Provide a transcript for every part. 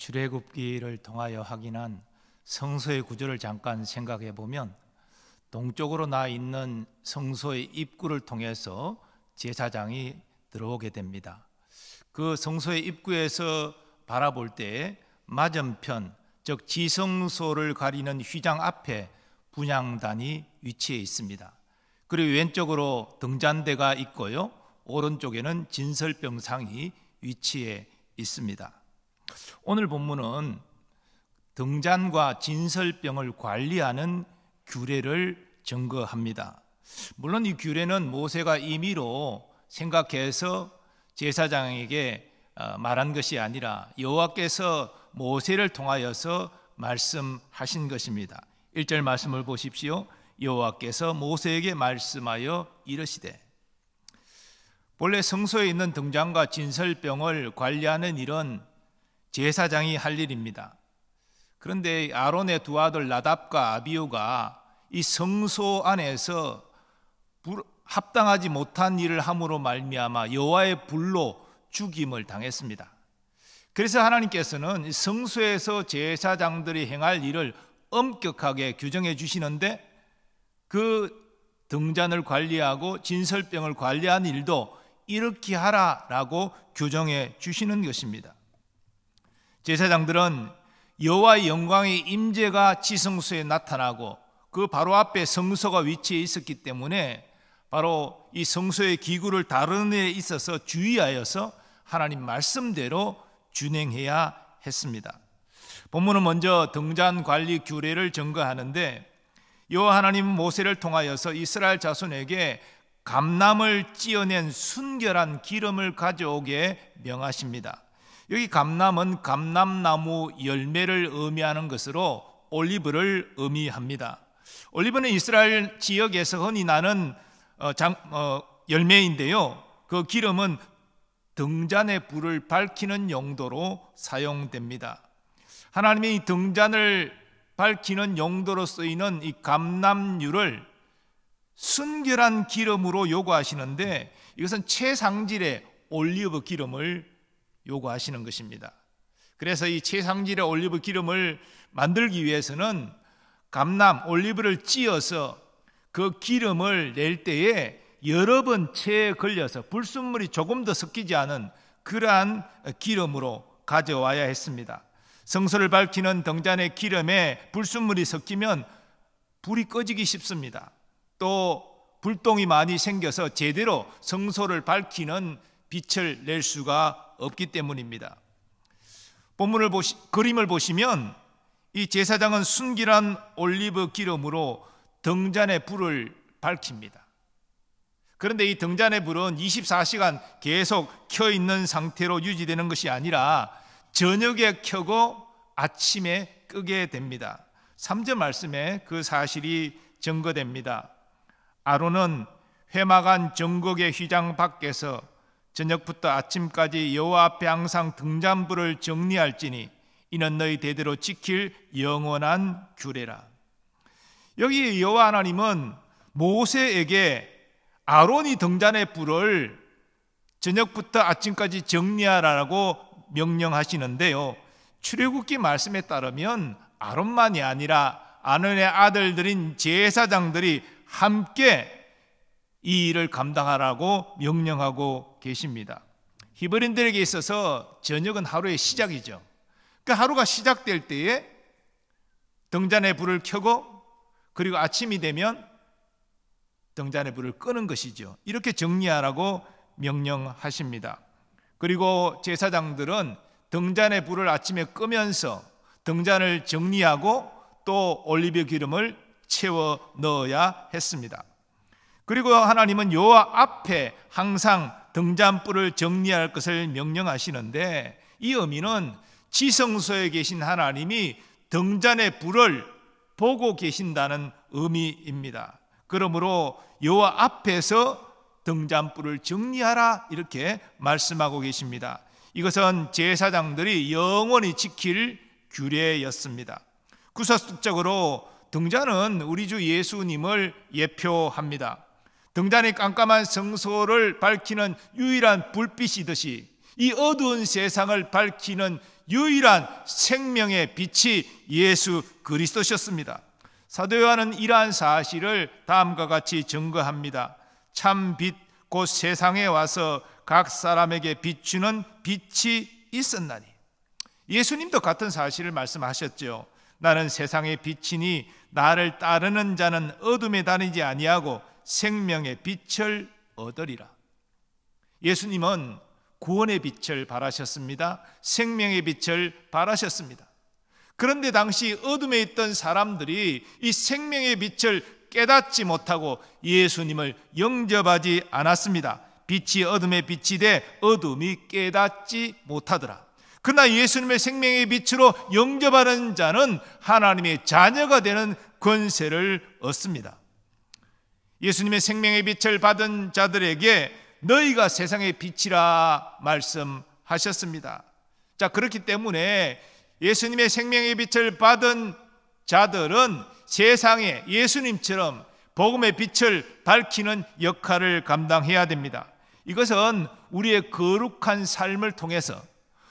출애굽기를 통하여 확인한 성소의 구조를 잠깐 생각해 보면, 동쪽으로 나 있는 성소의 입구를 통해서 제사장이 들어오게 됩니다. 그 성소의 입구에서 바라볼 때 맞은편, 즉 지성소를 가리는 휘장 앞에 분향단이 위치해 있습니다. 그리고 왼쪽으로 등잔대가 있고요, 오른쪽에는 진설병상이 위치해 있습니다. 오늘 본문은 등잔과 진설병을 관리하는 규례를 증거합니다. 물론 이 규례는 모세가 임의로 생각해서 제사장에게 말한 것이 아니라 여호와께서 모세를 통하여서 말씀하신 것입니다. 1절 말씀을 보십시오. 여호와께서 모세에게 말씀하여 이르시되. 본래 성소에 있는 등잔과 진설병을 관리하는 일은 제사장이 할 일입니다. 그런데 아론의 두 아들 나답과 아비후가 이 성소 안에서 합당하지 못한 일을 함으로 말미암아 여호와의 불로 죽임을 당했습니다. 그래서 하나님께서는 성소에서 제사장들이 행할 일을 엄격하게 규정해 주시는데, 그 등잔을 관리하고 진설병을 관리하는 일도 이렇게 하라라고 규정해 주시는 것입니다. 제사장들은 여호와의 영광의 임재가 지성소에 나타나고 그 바로 앞에 성소가 위치해 있었기 때문에 바로 이 성소의 기구를 다루는 데 있어서 주의하여서 하나님 말씀대로 준행해야 했습니다. 본문은 먼저 등잔 관리 규례를 증거하는데, 여호와 하나님 모세를 통하여서 이스라엘 자손에게 감람을 찧어낸 순결한 기름을 가져오게 명하십니다. 여기 감람은 감람나무 열매를 의미하는 것으로 올리브를 의미합니다. 올리브는 이스라엘 지역에서 흔히 나는 열매인데요, 그 기름은 등잔의 불을 밝히는 용도로 사용됩니다. 하나님이 이 등잔을 밝히는 용도로 쓰이는 이 감람유를 순결한 기름으로 요구하시는데, 이것은 최상질의 올리브 기름을 요구하시는 것입니다. 그래서 이 최상질의 올리브 기름을 만들기 위해서는 감람, 올리브를 찧어서 그 기름을 낼 때에 여러 번 체에 걸려서 불순물이 조금 더 섞이지 않은 그러한 기름으로 가져와야 했습니다. 성소를 밝히는 등잔의 기름에 불순물이 섞이면 불이 꺼지기 쉽습니다. 또 불똥이 많이 생겨서 제대로 성소를 밝히는 빛을 낼 수가 없기 때문입니다. 그림을 보시면 이 제사장은 순결한 올리브 기름으로 등잔의 불을 밝힙니다. 그런데 이 등잔의 불은 24시간 계속 켜 있는 상태로 유지되는 것이 아니라 저녁에 켜고 아침에 끄게 됩니다. 3절 말씀에 그 사실이 증거됩니다. 아론은 회막안 정곡의 휘장 밖에서 저녁부터 아침까지 여호와 앞에 항상 등잔불을 정리할지니 이는 너희 대대로 지킬 영원한 규례라. 여기 여호와 하나님은 모세에게 아론이 등잔의 불을 저녁부터 아침까지 정리하라고 명령하시는데요, 출애굽기 말씀에 따르면 아론만이 아니라 아론의 아들들인 제사장들이 함께 이 일을 감당하라고 명령하고 계십니다. 히브리인들에게 있어서 저녁은 하루의 시작이죠. 그 하루가 시작될 때에 등잔의 불을 켜고 그리고 아침이 되면 등잔의 불을 끄는 것이죠. 이렇게 정리하라고 명령하십니다. 그리고 제사장들은 등잔의 불을 아침에 끄면서 등잔을 정리하고 또 올리브 기름을 채워 넣어야 했습니다. 그리고 하나님은 여호와 앞에 항상 등잔불을 정리할 것을 명령하시는데, 이 의미는 지성소에 계신 하나님이 등잔의 불을 보고 계신다는 의미입니다. 그러므로 여호와 앞에서 등잔불을 정리하라 이렇게 말씀하고 계십니다. 이것은 제사장들이 영원히 지킬 규례였습니다. 구속적으로 등잔은 우리 주 예수님을 예표합니다. 등잔이 깜깜한 성소를 밝히는 유일한 불빛이듯이 이 어두운 세상을 밝히는 유일한 생명의 빛이 예수 그리스도셨습니다. 사도 요한은 이러한 사실을 다음과 같이 증거합니다. 참 빛 곧 세상에 와서 각 사람에게 비추는 빛이 있었나니. 예수님도 같은 사실을 말씀하셨죠. 나는 세상의 빛이니 나를 따르는 자는 어둠에 다니지 아니하고 생명의 빛을 얻으리라. 예수님은 구원의 빛을 발하셨습니다. 생명의 빛을 발하셨습니다. 그런데 당시 어둠에 있던 사람들이 이 생명의 빛을 깨닫지 못하고 예수님을 영접하지 않았습니다. 빛이 어둠의 빛이 돼 어둠이 깨닫지 못하더라. 그러나 예수님의 생명의 빛으로 영접하는 자는 하나님의 자녀가 되는 권세를 얻습니다. 예수님의 생명의 빛을 받은 자들에게 너희가 세상의 빛이라 말씀하셨습니다. 자, 그렇기 때문에 예수님의 생명의 빛을 받은 자들은 세상에 예수님처럼 복음의 빛을 밝히는 역할을 감당해야 됩니다. 이것은 우리의 거룩한 삶을 통해서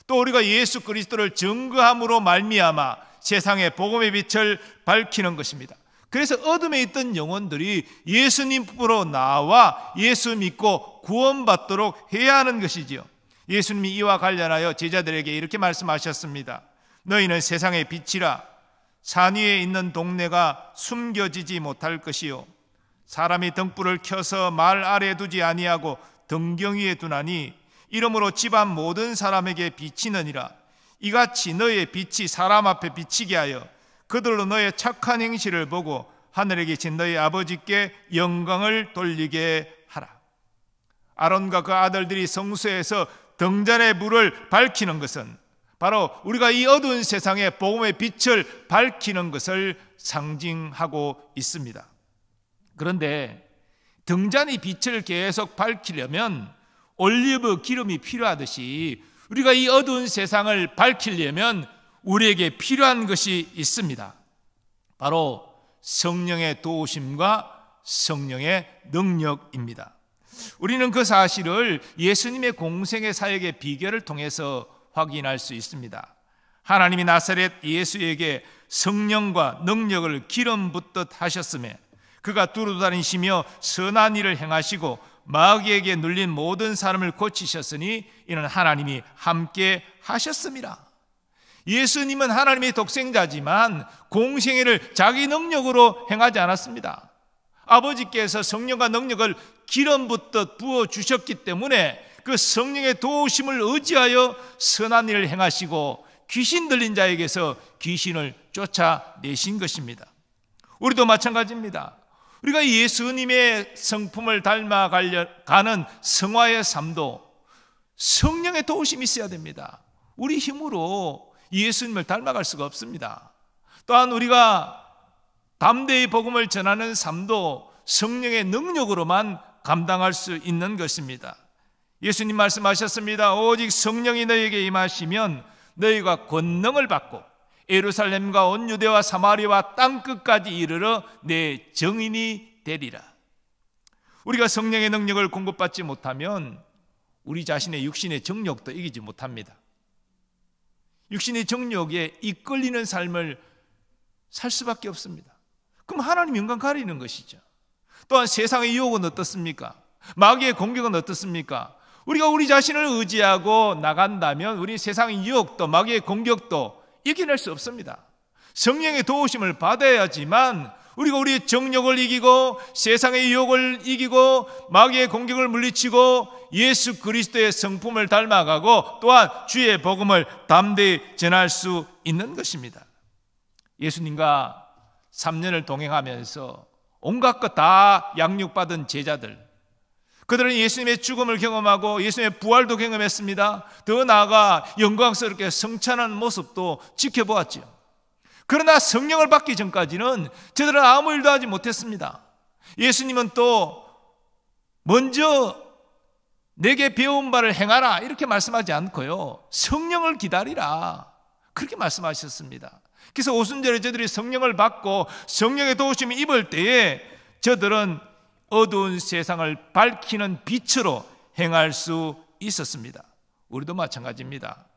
또 우리가 예수 그리스도를 증거함으로 말미암아 세상에 복음의 빛을 밝히는 것입니다. 그래서 어둠에 있던 영혼들이 예수님으로 나와 예수 믿고 구원받도록 해야 하는 것이지요. 예수님이 이와 관련하여 제자들에게 이렇게 말씀하셨습니다. 너희는 세상의 빛이라. 산 위에 있는 동네가 숨겨지지 못할 것이요 사람이 등불을 켜서 말 아래 두지 아니하고 등경 위에 두나니 이러므로 집안 모든 사람에게 비치느니라. 이같이 너의 빛이 사람 앞에 비치게 하여 그들로 너의 착한 행실을 보고 하늘에 계신 너희 아버지께 영광을 돌리게 하라. 아론과 그 아들들이 성소에서 등잔의 불을 밝히는 것은 바로 우리가 이 어두운 세상에 복음의 빛을 밝히는 것을 상징하고 있습니다. 그런데 등잔의 빛을 계속 밝히려면 올리브 기름이 필요하듯이 우리가 이 어두운 세상을 밝히려면 우리에게 필요한 것이 있습니다. 바로 성령의 도우심과 성령의 능력입니다. 우리는 그 사실을 예수님의 공생의 사역의 비결을 통해서 확인할 수 있습니다. 하나님이 나사렛 예수에게 성령과 능력을 기름 붓듯 하셨음에 그가 두루 다니시며 선한 일을 행하시고 마귀에게 눌린 모든 사람을 고치셨으니 이는 하나님이 함께 하셨습니다. 예수님은 하나님의 독생자지만 공생애를 자기 능력으로 행하지 않았습니다. 아버지께서 성령과 능력을 기름 붓듯 부어주셨기 때문에 그 성령의 도우심을 의지하여 선한 일을 행하시고 귀신 들린 자에게서 귀신을 쫓아내신 것입니다. 우리도 마찬가지입니다. 우리가 예수님의 성품을 닮아가는 성화의 삶도 성령의 도우심이 있어야 됩니다. 우리 힘으로 예수님을 닮아갈 수가 없습니다. 또한 우리가 담대히 복음을 전하는 삶도 성령의 능력으로만 감당할 수 있는 것입니다. 예수님 말씀하셨습니다. 오직 성령이 너희에게 임하시면 너희가 권능을 받고 예루살렘과 온 유대와 사마리아와 땅끝까지 이르러 내 증인이 되리라. 우리가 성령의 능력을 공급받지 못하면 우리 자신의 육신의 정욕도 이기지 못합니다. 육신의 정욕에 이끌리는 삶을 살 수밖에 없습니다. 그럼 하나님 영광 가리는 것이죠. 또한 세상의 유혹은 어떻습니까? 마귀의 공격은 어떻습니까? 우리가 우리 자신을 의지하고 나간다면 우리 세상의 유혹도 마귀의 공격도 이겨낼 수 없습니다. 성령의 도우심을 받아야지만 우리가 우리의 정욕을 이기고 세상의 유혹을 이기고 마귀의 공격을 물리치고 예수 그리스도의 성품을 닮아가고 또한 주의 복음을 담대히 전할 수 있는 것입니다. 예수님과 3년을 동행하면서 온갖 것 다 양육받은 제자들, 그들은 예수님의 죽음을 경험하고 예수님의 부활도 경험했습니다. 더 나아가 영광스럽게 성찬하는 모습도 지켜보았죠. 그러나 성령을 받기 전까지는 저들은 아무 일도 하지 못했습니다. 예수님은 또 먼저 내게 배운 바를 행하라 이렇게 말씀하지 않고요, 성령을 기다리라 그렇게 말씀하셨습니다. 그래서 오순절에 저들이 성령을 받고 성령의 도우심을 입을 때에 저들은 어두운 세상을 밝히는 빛으로 행할 수 있었습니다. 우리도 마찬가지입니다.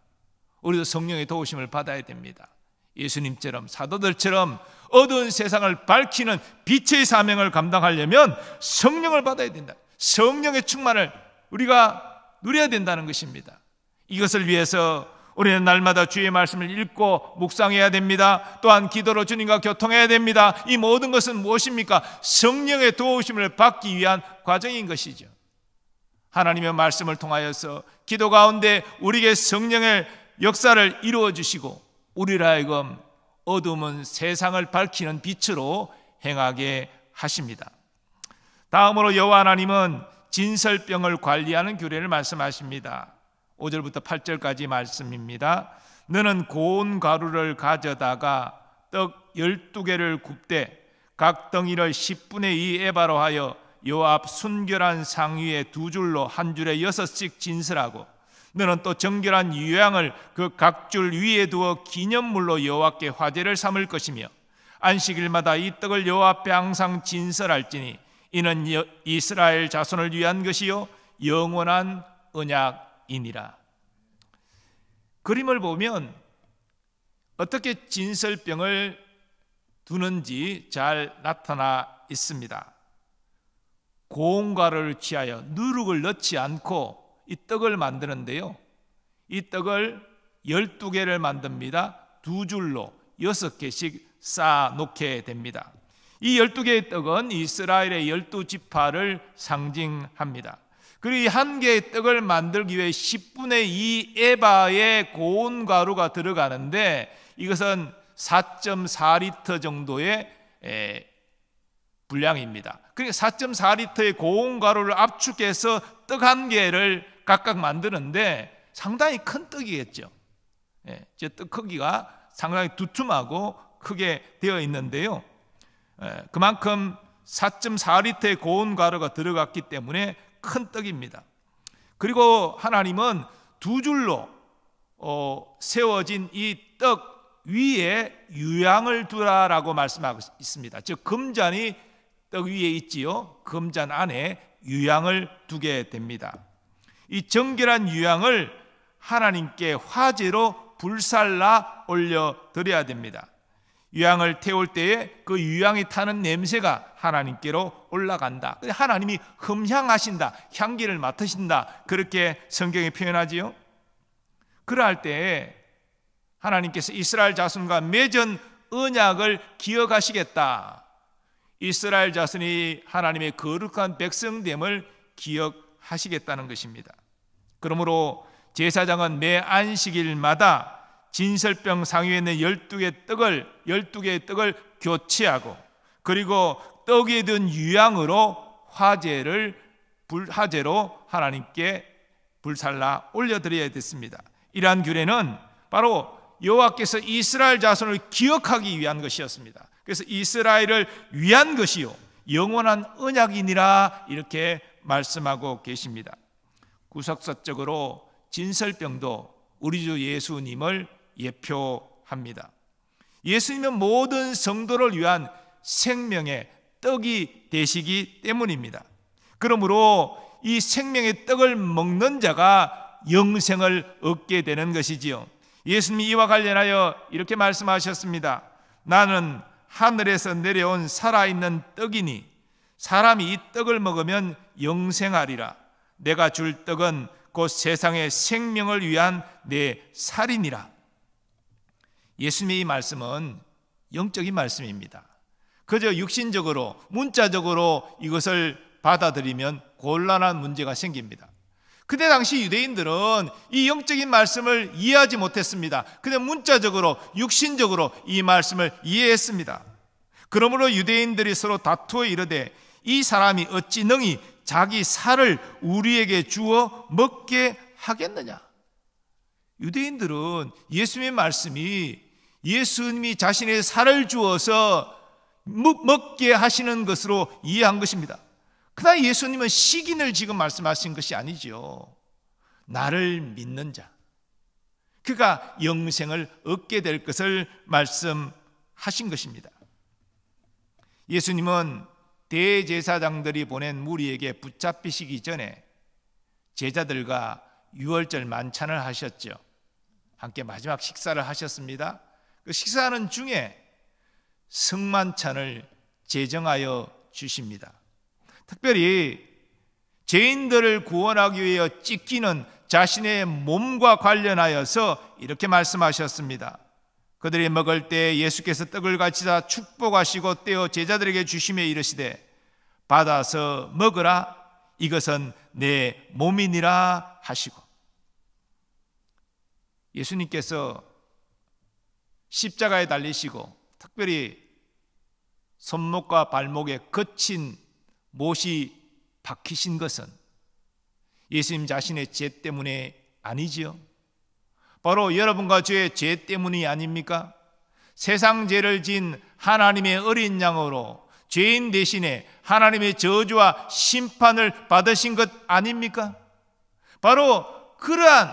우리도 성령의 도우심을 받아야 됩니다. 예수님처럼, 사도들처럼 어두운 세상을 밝히는 빛의 사명을 감당하려면 성령을 받아야 된다. 성령의 충만을 우리가 누려야 된다는 것입니다. 이것을 위해서 우리는 날마다 주의 말씀을 읽고 묵상해야 됩니다. 또한 기도로 주님과 교통해야 됩니다. 이 모든 것은 무엇입니까? 성령의 도우심을 받기 위한 과정인 것이죠. 하나님의 말씀을 통하여서 기도 가운데 우리에게 성령의 역사를 이루어 주시고 우리를 하여금 어두운 세상을 밝히는 빛으로 행하게 하십니다. 다음으로 여호와 하나님은 진설병을 관리하는 규례를 말씀하십니다. 5절부터 8절까지 말씀입니다. 너는 고운 가루를 가져다가 떡 12개를 굽되 각 덩이를 10분의 2 에바로 하여 요 앞 순결한 상 위에 2줄로 한 줄에 6씩 진설하고 너는 또 정결한 유향을 그 각 줄 위에 두어 기념물로 여호와께 화제를 삼을 것이며 안식일마다 이 떡을 여호와 앞에 항상 진설할지니 이는 이스라엘 자손을 위한 것이요 영원한 언약이니라. 그림을 보면 어떻게 진설병을 두는지 잘 나타나 있습니다. 고운 가루를 취하여 누룩을 넣지 않고 이 떡을 만드는데요, 이 떡을 12개를 만듭니다. 2줄로 6개씩 쌓아 놓게 됩니다. 이 12개의 떡은 이스라엘의 12지파를 상징합니다. 그리고 이 한 개의 떡을 만들기 위해 10분의 2 에바의 고운 가루가 들어가는데 이것은 4.4리터 정도의 분량입니다. 그러니까 4.4리터의 고운 가루를 압축해서 떡 한 개를 각각 만드는데 상당히 큰 떡이겠죠. 떡 크기가 상당히 두툼하고 크게 되어 있는데요, 그만큼 4.4리터의 고운 가루가 들어갔기 때문에 큰 떡입니다. 그리고 하나님은 2줄로 세워진 이 떡 위에 유향을 두라라고 말씀하고 있습니다. 즉 금잔이 떡 위에 있지요. 금잔 안에 유향을 두게 됩니다. 이 정결한 유향을 하나님께 화제로 불살라 올려드려야 됩니다. 유향을 태울 때에 그 유향이 타는 냄새가 하나님께로 올라간다. 하나님이 흠향하신다, 향기를 맡으신다, 그렇게 성경이 표현하지요. 그러할 때에 하나님께서 이스라엘 자손과 맺은 언약을 기억하시겠다. 이스라엘 자손이 하나님의 거룩한 백성됨을 기억하시겠다는 것입니다. 그러므로 제사장은 매 안식일마다 진설병 상위에 있는 12개의 떡을 교체하고 그리고 떡에 든 유향으로 화제로 하나님께 불살라 올려드려야 됐습니다. 이러한 규례는 바로 여호와께서 이스라엘 자손을 기억하기 위한 것이었습니다. 그래서 이스라엘을 위한 것이요 영원한 언약이니라 이렇게 말씀하고 계십니다. 구석사적으로 진설병도 우리 주 예수님을 예표합니다. 예수님은 모든 성도를 위한 생명의 떡이 되시기 때문입니다. 그러므로 이 생명의 떡을 먹는 자가 영생을 얻게 되는 것이지요. 예수님이 이와 관련하여 이렇게 말씀하셨습니다. 나는 하늘에서 내려온 살아있는 떡이니 사람이 이 떡을 먹으면 영생하리라. 내가 줄 떡은 곧 세상의 생명을 위한 내 살이니라. 예수님의 이 말씀은 영적인 말씀입니다. 그저 육신적으로 문자적으로 이것을 받아들이면 곤란한 문제가 생깁니다. 그때 당시 유대인들은 이 영적인 말씀을 이해하지 못했습니다. 그냥 문자적으로 육신적으로 이 말씀을 이해했습니다. 그러므로 유대인들이 서로 다투어 이르되 이 사람이 어찌 능히 자기 살을 우리에게 주어 먹게 하겠느냐. 유대인들은 예수님의 말씀이 예수님이 자신의 살을 주어서 먹게 하시는 것으로 이해한 것입니다. 그러나 예수님은 식인을 지금 말씀하신 것이 아니죠. 나를 믿는 자, 그가 영생을 얻게 될 것을 말씀하신 것입니다. 예수님은 대제사장들이 보낸 무리에게 붙잡히시기 전에 제자들과 유월절 만찬을 하셨죠. 함께 마지막 식사를 하셨습니다. 그 식사하는 중에 성만찬을 제정하여 주십니다. 특별히 죄인들을 구원하기 위해 찢기는 자신의 몸과 관련하여서 이렇게 말씀하셨습니다. 그들이 먹을 때 예수께서 떡을 가지사 축복하시고 떼어 제자들에게 주시며 이르시되 받아서 먹으라, 이것은 내 몸이니라 하시고, 예수님께서 십자가에 달리시고 특별히 손목과 발목에 거친 못이 박히신 것은 예수님 자신의 죄 때문에 아니지요. 바로 여러분과 저의 죄 때문이 아닙니까? 세상 죄를 진 하나님의 어린 양으로 죄인 대신에 하나님의 저주와 심판을 받으신 것 아닙니까? 바로 그러한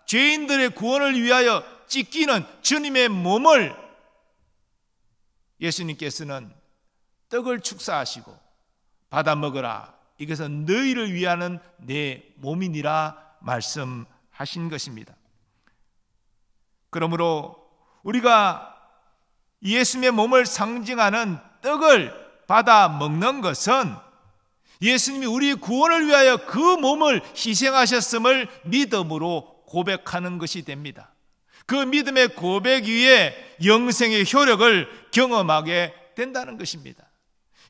죄인들의 구원을 위하여 찢기는 주님의 몸을 예수님께서는 떡을 축사하시고 받아 먹으라, 이것은 너희를 위하는 내 몸이니라 말씀하신 것입니다. 그러므로 우리가 예수님의 몸을 상징하는 떡을 받아 먹는 것은 예수님이 우리의 구원을 위하여 그 몸을 희생하셨음을 믿음으로 고백하는 것이 됩니다. 그 믿음의 고백 위에 영생의 효력을 경험하게 된다는 것입니다.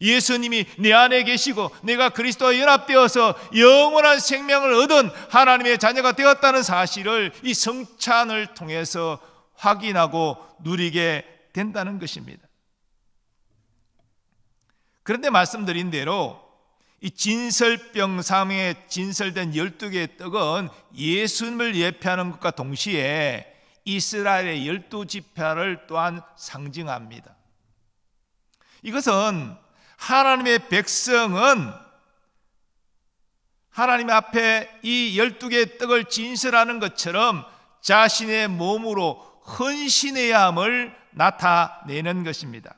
예수님이 내 안에 계시고 내가 그리스도와 연합되어서 영원한 생명을 얻은 하나님의 자녀가 되었다는 사실을 이 성찬을 통해서 확인하고 누리게 된다는 것입니다. 그런데 말씀드린 대로 이 진설병 사명에 진설된 12개의 떡은 예수님을 예표하는 것과 동시에 이스라엘의 12지파를 또한 상징합니다. 이것은 하나님의 백성은 하나님 앞에 이 12개의 떡을 진설하는 것처럼 자신의 몸으로 헌신해야 함을 나타내는 것입니다.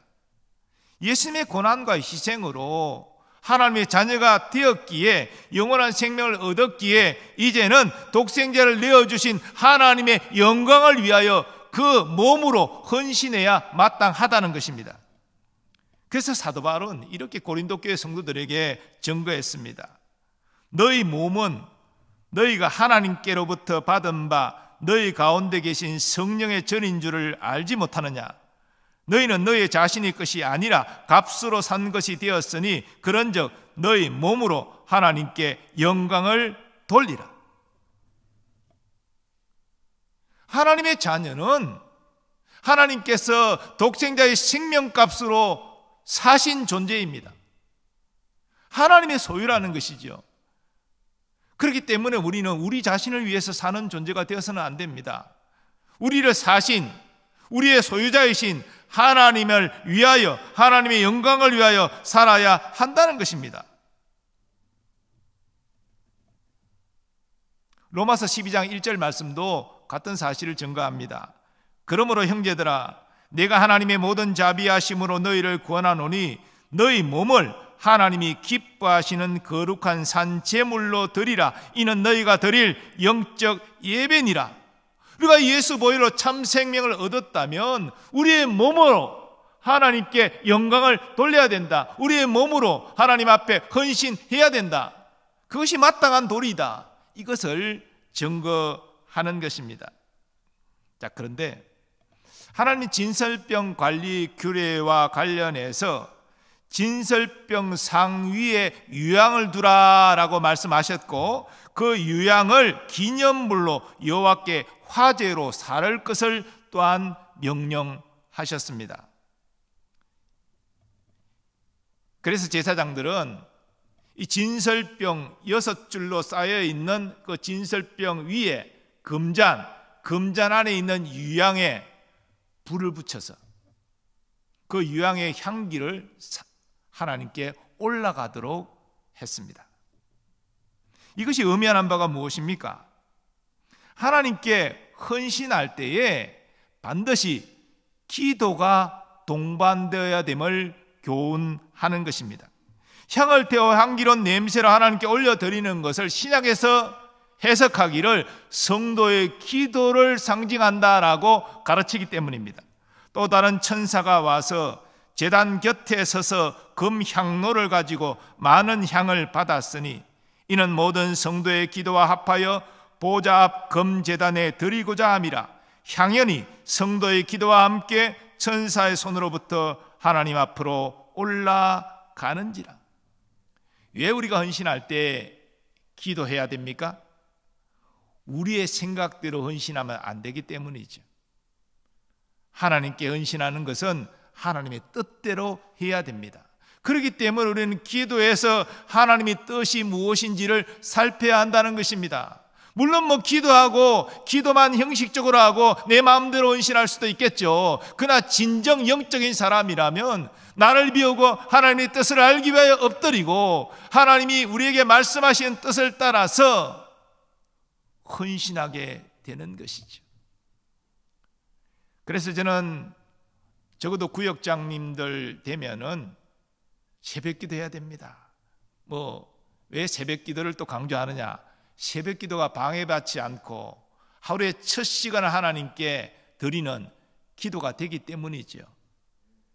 예수님의 고난과 희생으로 하나님의 자녀가 되었기에, 영원한 생명을 얻었기에 이제는 독생자를 내어주신 하나님의 영광을 위하여 그 몸으로 헌신해야 마땅하다는 것입니다. 그래서 사도 바울은 이렇게 고린도 교회 성도들에게 증거했습니다. 너희 몸은 너희가 하나님께로부터 받은 바 너희 가운데 계신 성령의 전인 줄을 알지 못하느냐? 너희는 너희 자신의 것이 아니라 값으로 산 것이 되었으니 그런즉 너희 몸으로 하나님께 영광을 돌리라. 하나님의 자녀는 하나님께서 독생자의 생명값으로 사신 존재입니다. 하나님의 소유라는 것이죠. 그렇기 때문에 우리는 우리 자신을 위해서 사는 존재가 되어서는 안 됩니다. 우리를 사신, 우리의 소유자이신 하나님을 위하여, 하나님의 영광을 위하여 살아야 한다는 것입니다. 로마서 12장 1절 말씀도 같은 사실을 증거합니다. 그러므로 형제들아, 내가 하나님의 모든 자비하심으로 너희를 구원하노니 너희 몸을 하나님이 기뻐하시는 거룩한 산 제물로 드리라. 이는 너희가 드릴 영적 예배니라. 우리가 예수 보혈로 참 생명을 얻었다면 우리의 몸으로 하나님께 영광을 돌려야 된다. 우리의 몸으로 하나님 앞에 헌신해야 된다. 그것이 마땅한 도리다. 이것을 증거하는 것입니다. 자, 그런데 하나님 진설병 관리 규례와 관련해서 진설병 상위에 유향을 두라라고 말씀하셨고, 그 유향을 기념물로 여호와께 화제로 살을 것을 또한 명령하셨습니다. 그래서 제사장들은 이 진설병 6줄로 쌓여 있는 그 진설병 위에 금잔 안에 있는 유향에 불을 붙여서 그 유향의 향기를 하나님께 올라가도록 했습니다. 이것이 의미하는 바가 무엇입니까? 하나님께 헌신할 때에 반드시 기도가 동반되어야 됨을 교훈하는 것입니다. 향을 태워 향기로운 냄새로 하나님께 올려드리는 것을 신약에서 해석하기를 성도의 기도를 상징한다라고 가르치기 때문입니다. 또 다른 천사가 와서 제단 곁에 서서 금향로를 가지고 많은 향을 받았으니 이는 모든 성도의 기도와 합하여 보좌 앞 금제단에 드리고자 함이라. 향연이 성도의 기도와 함께 천사의 손으로부터 하나님 앞으로 올라가는지라. 왜 우리가 헌신할 때 기도해야 됩니까? 우리의 생각대로 헌신하면 안 되기 때문이죠. 하나님께 헌신하는 것은 하나님의 뜻대로 해야 됩니다. 그렇기 때문에 우리는 기도해서 하나님의 뜻이 무엇인지를 살펴야 한다는 것입니다. 물론 기도하고 기도만 형식적으로 하고 내 마음대로 헌신할 수도 있겠죠. 그러나 진정 영적인 사람이라면 나를 비우고 하나님의 뜻을 알기 위하여 엎드리고 하나님이 우리에게 말씀하신 뜻을 따라서 헌신하게 되는 것이죠. 그래서 저는 적어도 구역장님들 되면은 새벽기도 해야 됩니다. 왜 새벽기도를 또 강조하느냐? 새벽기도가 방해받지 않고 하루에 첫 시간을 하나님께 드리는 기도가 되기 때문이죠.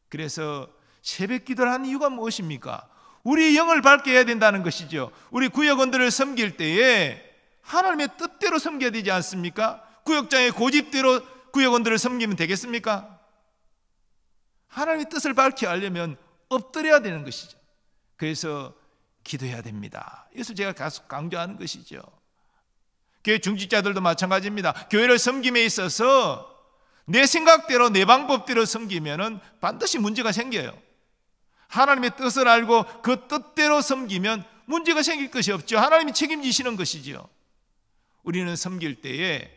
그래서 새벽기도를 하는 이유가 무엇입니까? 우리의 영을 밝게 해야 된다는 것이죠. 우리 구역원들을 섬길 때에 하나님의 뜻대로 섬겨야 되지 않습니까? 구역장의 고집대로 구역원들을 섬기면 되겠습니까? 하나님의 뜻을 밝게 하려면 엎드려야 되는 것이죠. 그래서 기도해야 됩니다. 이것을 제가 계속 강조하는 것이죠. 교회 중직자들도 마찬가지입니다. 교회를 섬김에 있어서 내 생각대로 내 방법대로 섬기면 반드시 문제가 생겨요. 하나님의 뜻을 알고 그 뜻대로 섬기면 문제가 생길 것이 없죠. 하나님이 책임지시는 것이죠. 우리는 섬길 때에,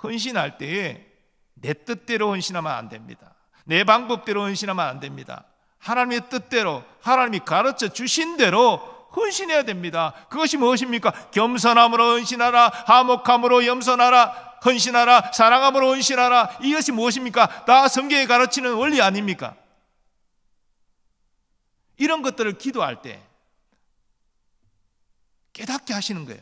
헌신할 때에 내 뜻대로 헌신하면 안 됩니다. 내 방법대로 헌신하면 안 됩니다. 하나님의 뜻대로, 하나님이 가르쳐 주신 대로 헌신해야 됩니다. 그것이 무엇입니까? 겸손함으로 헌신하라, 화목함으로 겸손하라, 헌신하라, 사랑함으로 헌신하라. 이것이 무엇입니까? 다 성경에 가르치는 원리 아닙니까? 이런 것들을 기도할 때 깨닫게 하시는 거예요.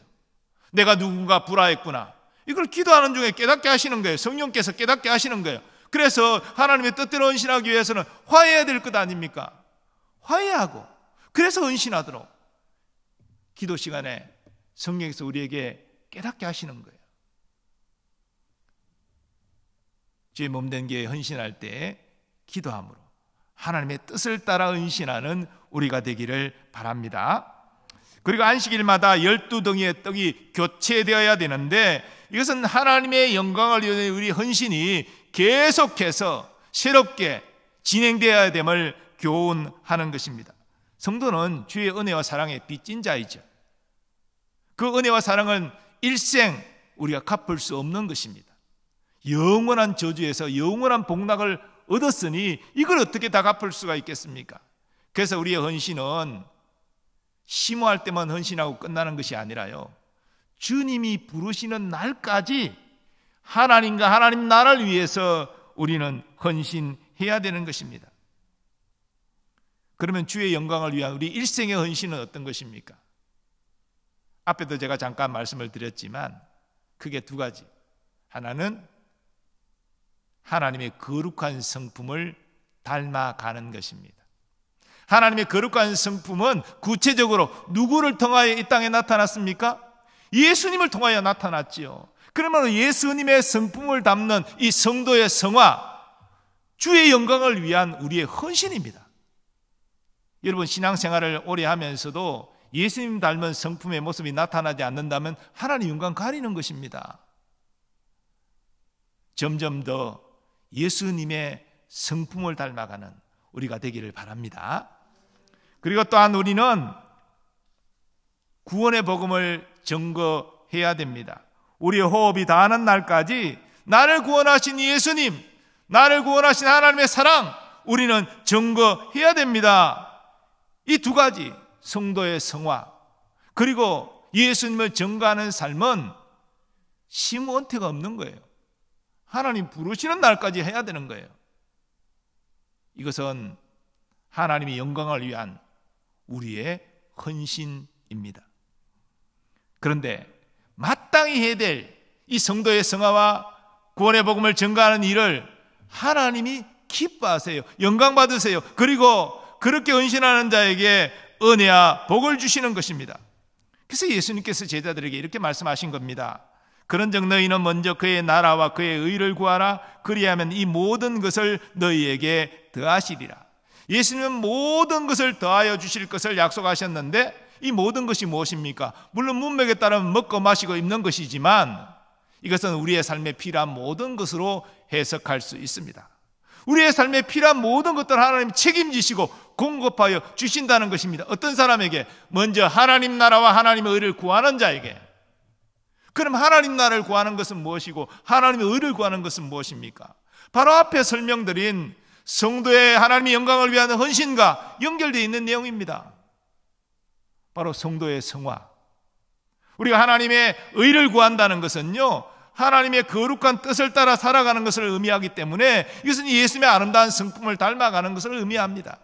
내가 누군가 불화했구나. 이걸 기도하는 중에 깨닫게 하시는 거예요. 성령께서 깨닫게 하시는 거예요. 그래서 하나님의 뜻대로 헌신하기 위해서는 화해해야 될 것 아닙니까? 화해하고 그래서 헌신하도록 기도 시간에 성령께서 우리에게 깨닫게 하시는 거예요. 주의 몸된 교회에 헌신할 때 기도함으로 하나님의 뜻을 따라 헌신하는 우리가 되기를 바랍니다. 그리고 안식일마다 12덩이의 떡이 교체되어야 되는데 이것은 하나님의 영광을 위해 우리 헌신이 계속해서 새롭게 진행되어야 됨을 교훈하는 것입니다. 성도는 주의 은혜와 사랑에 빚진 자이죠. 그 은혜와 사랑은 일생 우리가 갚을 수 없는 것입니다. 영원한 저주에서 영원한 복락을 얻었으니 이걸 어떻게 다 갚을 수가 있겠습니까? 그래서 우리의 헌신은 심호할 때만 헌신하고 끝나는 것이 아니라요, 주님이 부르시는 날까지 하나님과 하나님 나라를 위해서 우리는 헌신해야 되는 것입니다. 그러면 주의 영광을 위한 우리 일생의 헌신은 어떤 것입니까? 앞에도 제가 잠깐 말씀을 드렸지만 크게 두 가지. 하나는 하나님의 거룩한 성품을 닮아가는 것입니다. 하나님의 거룩한 성품은 구체적으로 누구를 통하여 이 땅에 나타났습니까? 예수님을 통하여 나타났지요. 그러면 예수님의 성품을 담는 이 성도의 성화, 주의 영광을 위한 우리의 헌신입니다. 여러분, 신앙생활을 오래 하면서도 예수님 닮은 성품의 모습이 나타나지 않는다면 하나님 영광 가리는 것입니다. 점점 더 예수님의 성품을 닮아가는 우리가 되기를 바랍니다. 그리고 또한 우리는 구원의 복음을 증거해야 됩니다. 우리의 호흡이 다하는 날까지 나를 구원하신 예수님, 나를 구원하신 하나님의 사랑, 우리는 증거해야 됩니다. 이 두 가지, 성도의 성화 그리고 예수님을 증거하는 삶은 심원태가 없는 거예요. 하나님 부르시는 날까지 해야 되는 거예요. 이것은 하나님의 영광을 위한 우리의 헌신입니다. 그런데 마땅히 해야 될 이 성도의 성화와 구원의 복음을 전가하는 일을 하나님이 기뻐하세요. 영광 받으세요. 그리고 그렇게 헌신하는 자에게 은혜와 복을 주시는 것입니다. 그래서 예수님께서 제자들에게 이렇게 말씀하신 겁니다. 그런즉 너희는 먼저 그의 나라와 그의 의를 구하라. 그리하면 이 모든 것을 너희에게 더하시리라. 예수님은 모든 것을 더하여 주실 것을 약속하셨는데 이 모든 것이 무엇입니까? 물론 문맥에 따르면 먹고 마시고 입는 것이지만 이것은 우리의 삶에 필요한 모든 것으로 해석할 수 있습니다. 우리의 삶에 필요한 모든 것들을 하나님 책임지시고 공급하여 주신다는 것입니다. 어떤 사람에게? 먼저 하나님 나라와 하나님의 의를 구하는 자에게. 그럼 하나님 나라를 구하는 것은 무엇이고 하나님의 의를 구하는 것은 무엇입니까? 바로 앞에 설명드린 성도의 하나님의 영광을 위한 헌신과 연결되어 있는 내용입니다. 바로 성도의 성화. 우리가 하나님의 의를 구한다는 것은요, 하나님의 거룩한 뜻을 따라 살아가는 것을 의미하기 때문에 이것은 예수님의 아름다운 성품을 닮아가는 것을 의미합니다.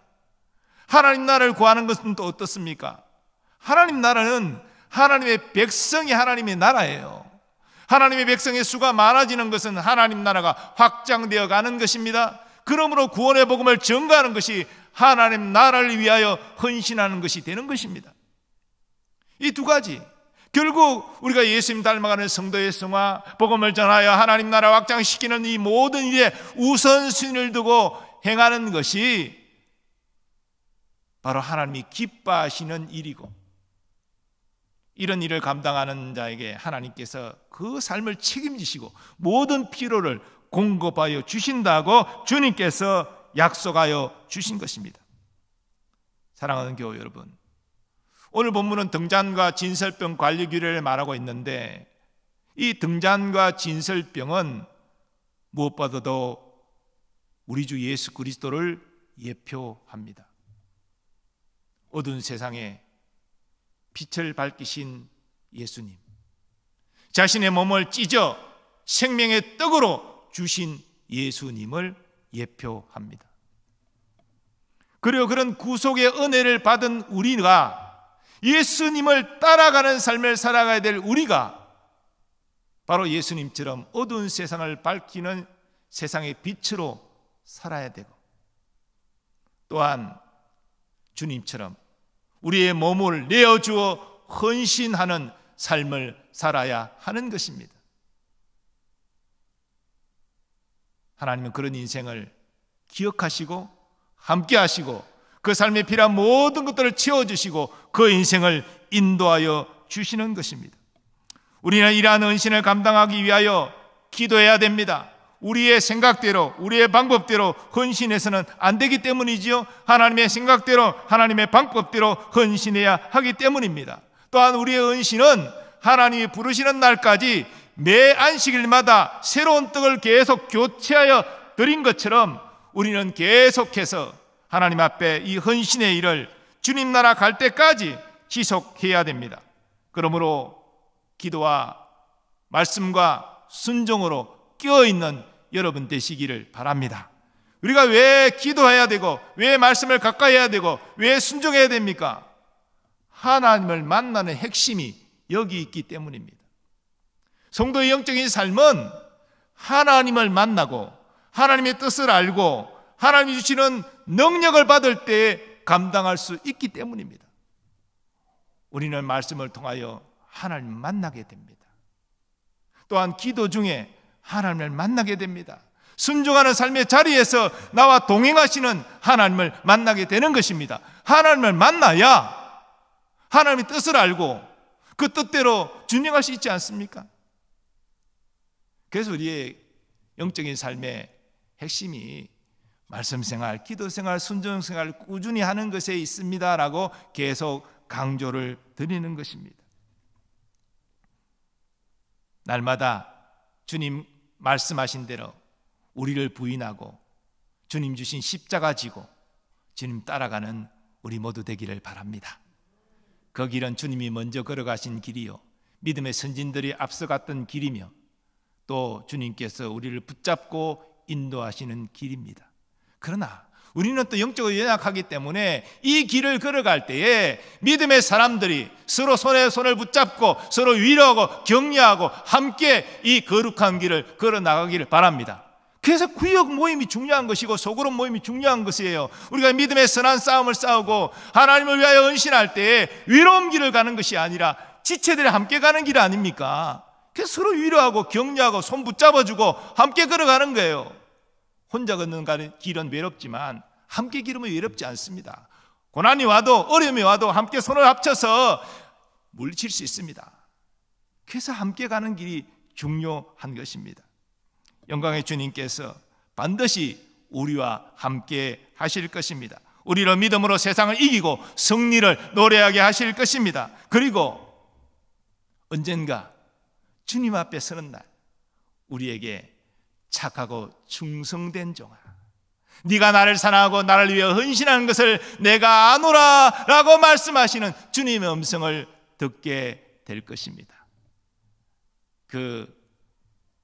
하나님 나라를 구하는 것은 또 어떻습니까? 하나님 나라는 하나님의 백성이 하나님의 나라예요. 하나님의 백성의 수가 많아지는 것은 하나님 나라가 확장되어 가는 것입니다. 그러므로 구원의 복음을 전가하는 것이 하나님 나라를 위하여 헌신하는 것이 되는 것입니다. 이 두 가지, 결국 우리가 예수님 닮아가는 성도의 성화, 복음을 전하여 하나님 나라 확장시키는 이 모든 일에 우선순위를 두고 행하는 것이 바로 하나님이 기뻐하시는 일이고, 이런 일을 감당하는 자에게 하나님께서 그 삶을 책임지시고 모든 필요를 공급하여 주신다고 주님께서 약속하여 주신 것입니다. 사랑하는 교회 여러분, 오늘 본문은 등잔과 진설병 관리 규례를 말하고 있는데 이 등잔과 진설병은 무엇보다도 우리 주 예수 그리스도를 예표합니다. 어두운 세상에 빛을 밝히신 예수님, 자신의 몸을 찢어 생명의 떡으로 주신 예수님을 예표합니다. 그리고 그런 구속의 은혜를 받은 우리가, 예수님을 따라가는 삶을 살아가야 될 우리가 바로 예수님처럼 어두운 세상을 밝히는 세상의 빛으로 살아야 되고, 또한 주님처럼 우리의 몸을 내어주어 헌신하는 삶을 살아야 하는 것입니다. 하나님은 그런 인생을 기억하시고 함께 하시고 그 삶에 필요한 모든 것들을 채워주시고 그 인생을 인도하여 주시는 것입니다. 우리는 이러한 헌신을 감당하기 위하여 기도해야 됩니다. 우리의 생각대로, 우리의 방법대로 헌신해서는 안 되기 때문이지요. 하나님의 생각대로, 하나님의 방법대로 헌신해야 하기 때문입니다. 또한 우리의 헌신은 하나님이 부르시는 날까지 매 안식일마다 새로운 떡을 계속 교체하여 드린 것처럼 우리는 계속해서 하나님 앞에 이 헌신의 일을 주님 나라 갈 때까지 지속해야 됩니다. 그러므로 기도와 말씀과 순종으로 끼어있는 여러분 되시기를 바랍니다. 우리가 왜 기도해야 되고 왜 말씀을 가까이 해야 되고 왜 순종해야 됩니까? 하나님을 만나는 핵심이 여기 있기 때문입니다. 성도의 영적인 삶은 하나님을 만나고 하나님의 뜻을 알고 하나님이 주시는 능력을 받을 때 감당할 수 있기 때문입니다. 우리는 말씀을 통하여 하나님을 만나게 됩니다. 또한 기도 중에 하나님을 만나게 됩니다. 순종하는 삶의 자리에서 나와 동행하시는 하나님을 만나게 되는 것입니다. 하나님을 만나야 하나님의 뜻을 알고 그 뜻대로 준행할 수 있지 않습니까? 그래서 우리의 영적인 삶의 핵심이 말씀생활, 기도생활, 순종생활 꾸준히 하는 것에 있습니다라고 계속 강조를 드리는 것입니다. 날마다 주님 말씀하신 대로 우리를 부인하고 주님 주신 십자가 지고 주님 따라가는 우리 모두 되기를 바랍니다. 그 길은 주님이 먼저 걸어가신 길이요 믿음의 선진들이 앞서갔던 길이며 또 주님께서 우리를 붙잡고 인도하시는 길입니다. 그러나 우리는 또 영적으로 연약하기 때문에 이 길을 걸어갈 때에 믿음의 사람들이 서로 손에 손을 붙잡고 서로 위로하고 격려하고 함께 이 거룩한 길을 걸어 나가기를 바랍니다. 그래서 구역 모임이 중요한 것이고 소그룹 모임이 중요한 것이에요. 우리가 믿음의 선한 싸움을 싸우고 하나님을 위하여 헌신할 때에 위로운 길을 가는 것이 아니라 지체들이 함께 가는 길 아닙니까? 그래서 서로 위로하고 격려하고 손 붙잡아주고 함께 걸어가는 거예요. 혼자 걷는 길은 외롭지만 함께 걸으면 외롭지 않습니다. 고난이 와도 어려움이 와도 함께 손을 합쳐서 물리칠 수 있습니다. 그래서 함께 가는 길이 중요한 것입니다. 영광의 주님께서 반드시 우리와 함께 하실 것입니다. 우리를 믿음으로 세상을 이기고 승리를 노래하게 하실 것입니다. 그리고 언젠가 주님 앞에 서는 날 우리에게 착하고 충성된 종아, 네가 나를 사랑하고 나를 위해 헌신하는 것을 내가 아노라 라고 말씀하시는 주님의 음성을 듣게 될 것입니다. 그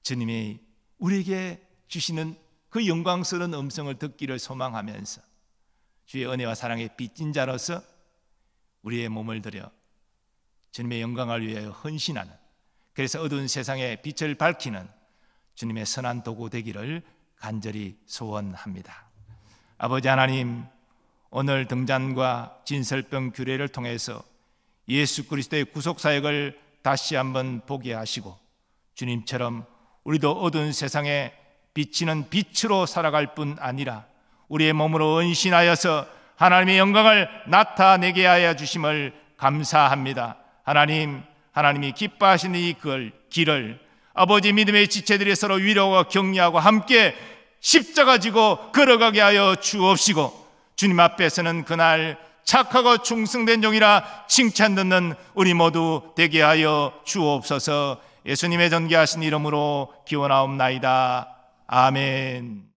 주님이 우리에게 주시는 그 영광스러운 음성을 듣기를 소망하면서 주의 은혜와 사랑의 빚진 자로서 우리의 몸을 들여 주님의 영광을 위하여 헌신하는, 그래서 어두운 세상에 빛을 밝히는 주님의 선한 도구 되기를 간절히 소원합니다. 아버지 하나님, 오늘 등잔과 진설병 규례를 통해서 예수 그리스도의 구속사역을 다시 한번 보게 하시고 주님처럼 우리도 어두운 세상에 비치는 빛으로 살아갈 뿐 아니라 우리의 몸으로 헌신하여서 하나님의 영광을 나타내게 하여 주심을 감사합니다. 하나님이 기뻐하시는 이 길을 아버지 믿음의 지체들이 서로 위로하고 격려하고 함께 십자가 지고 걸어가게 하여 주옵시고 주님 앞에서는 그날 착하고 충성된 종이라 칭찬 듣는 우리 모두 되게 하여 주옵소서. 예수님의 존귀하신 이름으로 기원하옵나이다. 아멘.